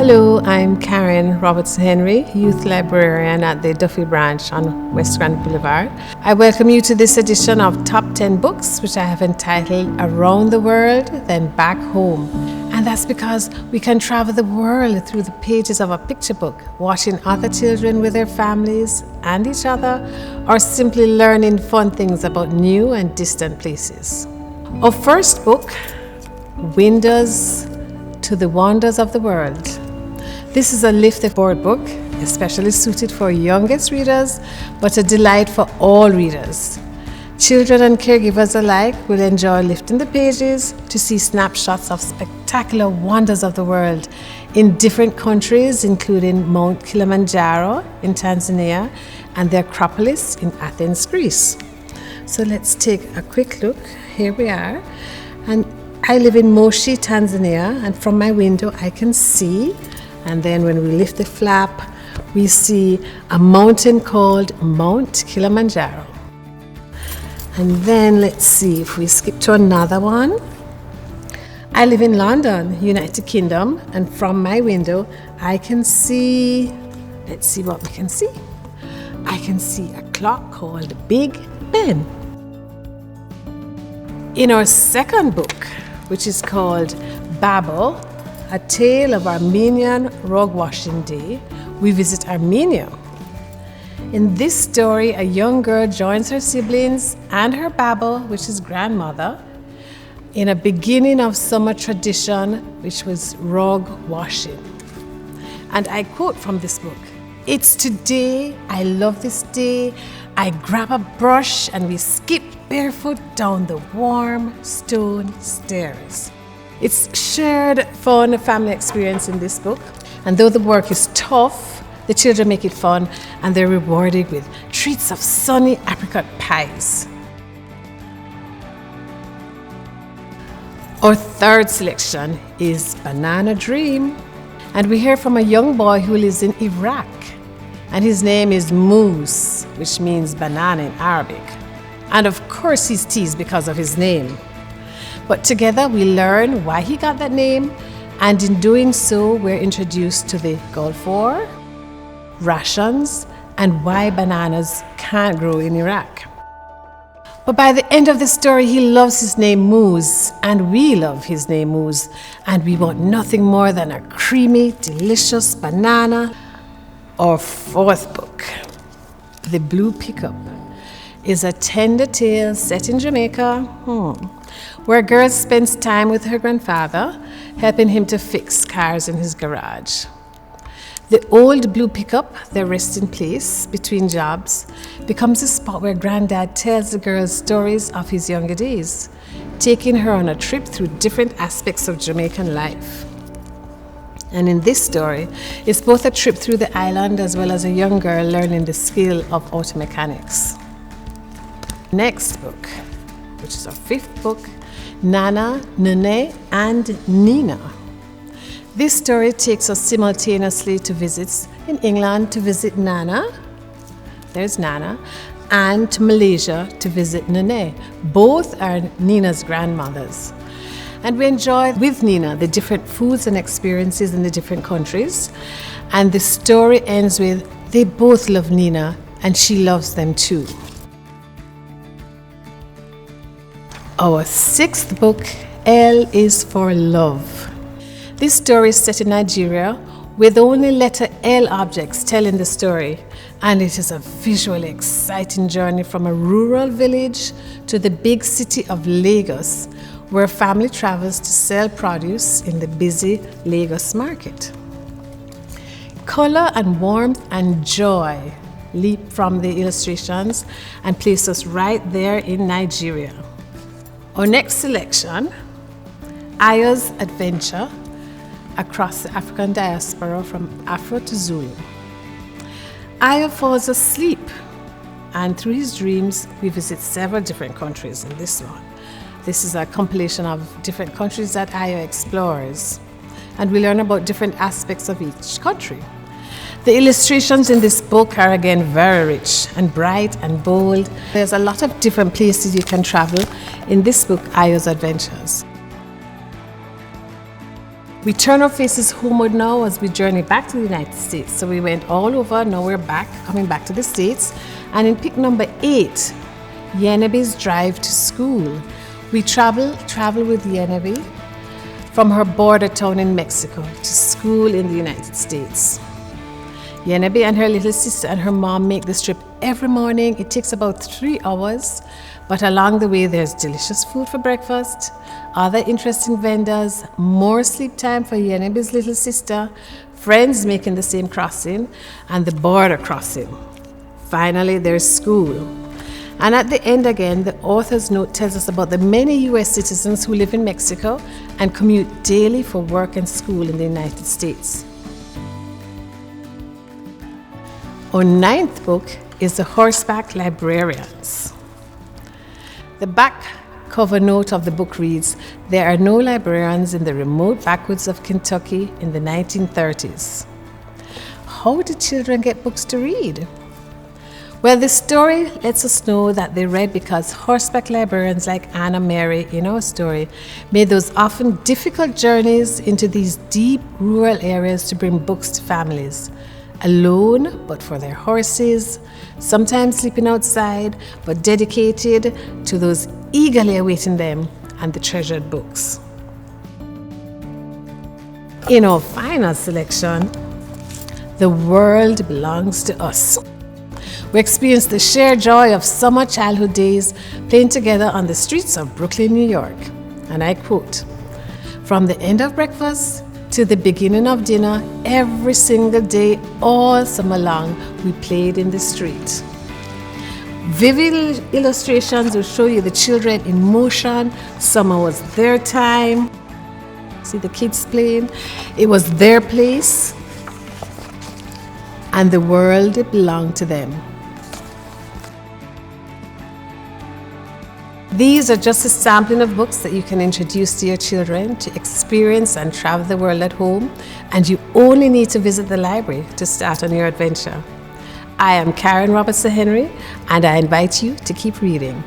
Hello, I'm Karen Robetson Henry, Youth Librarian at the Duffield branch on West Grand Boulevard. I welcome you to this edition of Top 10 Books, which I have entitled Around the World, Then Back Home. And that's because we can travel the world through the pages of a picture book, watching other children with their families and each other, or simply learning fun things about new and distant places. Our first book, Windows to the Wonders of the World. This is a lift board book, especially suited for youngest readers, but a delight for all readers. Children and caregivers alike will enjoy lifting the pages to see snapshots of spectacular wonders of the world in different countries, including Mount Kilimanjaro in Tanzania and the Acropolis in Athens, Greece. So let's take a quick look. Here we are. And I live in Moshi, Tanzania, and from my window I can see, and then when we lift the flap, we see a mountain called Mount Kilimanjaro. And then let's see if we skip to another one. I live in London, United Kingdom, and from my window I can see, let's see what we can see. I can see a clock called Big Ben. In our second book, which is called Babel, A Tale of Armenian Rug Washing Day, we visit Armenia. In this story, a young girl joins her siblings and her Babel, which is grandmother, in a beginning of summer tradition, which was rug washing. And I quote from this book, "It's today, I love this day, I grab a brush and we skip barefoot down the warm stone stairs." It's shared fun family experience in this book. And though the work is tough, the children make it fun and they're rewarded with treats of sunny apricot pies. Our third selection is Banana Dream. And we hear from a young boy who lives in Iraq. And his name is Moose, which means banana in Arabic. And of course he's teased because of his name. But together we learn why he got that name, and in doing so we're introduced to the Gulf War, rations, and why bananas can't grow in Iraq. But by the end of the story, he loves his name Moose, and we love his name Moose, and we want nothing more than a creamy, delicious banana. Our fourth book, The Blue Pickup, is a tender tale set in Jamaica, where a girl spends time with her grandfather, helping him to fix cars in his garage. The old blue pickup, their resting place between jobs, becomes a spot where Granddad tells the girl stories of his younger days, taking her on a trip through different aspects of Jamaican life. And in this story, it's both a trip through the island as well as a young girl learning the skill of auto mechanics. Next book, which is our fifth book, Nana, Nene, and Nina. This story takes us simultaneously to visits in England to visit Nana, there's Nana, and to Malaysia to visit Nene. Both are Nina's grandmothers. And we enjoy with Nina the different foods and experiences in the different countries. And the story ends with they both love Nina and she loves them too. Our sixth book, L is for Love. This story is set in Nigeria with only letter L objects telling the story. And it is a visually exciting journey from a rural village to the big city of Lagos, where a family travels to sell produce in the busy Lagos market. Color and warmth and joy leap from the illustrations and place us right there in Nigeria. Our next selection, Ayo's Adventure Across the African Diaspora from Afro to Zulu. Ayo falls asleep, and through his dreams, we visit several different countries in this one. This is a compilation of different countries that Ayo explores, and we learn about different aspects of each country. The illustrations in this book are again very rich and bright and bold. There's a lot of different places you can travel in this book, Ayo's Adventures. We turn our faces homeward now as we journey back to the United States. So we went all over, now we're back, coming back to the States. And in pick number 8, Yenebe's drive to school. We travel with Yenebe from her border town in Mexico to school in the United States. Yenebe and her little sister and her mom make this trip every morning. It takes about 3 hours, but along the way there's delicious food for breakfast, other interesting vendors, more sleep time for Yenebe's little sister, friends making the same crossing, and the border crossing. Finally, there's school. And at the end again, the author's note tells us about the many US citizens who live in Mexico and commute daily for work and school in the United States. Our 9th book is The Horseback Librarians. The back cover note of the book reads, "There are no librarians in the remote backwoods of Kentucky in the 1930s." How did children get books to read? Well, the story lets us know that they read because horseback librarians like Anna Mary in our story made those often difficult journeys into these deep rural areas to bring books to families. Alone, but for their horses, sometimes sleeping outside, but dedicated to those eagerly awaiting them and the treasured books. In our final selection, The World Belongs to Us. We experienced the shared joy of summer childhood days playing together on the streets of Brooklyn, New York. And I quote, "From the end of breakfast to the beginning of dinner, every single day, all summer long, we played in the street." Vivid illustrations will show you the children in motion. Summer was their time. See the kids playing? It was their place, and the world belonged to them. These are just a sampling of books that you can introduce to your children to experience and travel the world at home, and you only need to visit the library to start on your adventure. I am Karen Robetson Henry, and I invite you to keep reading.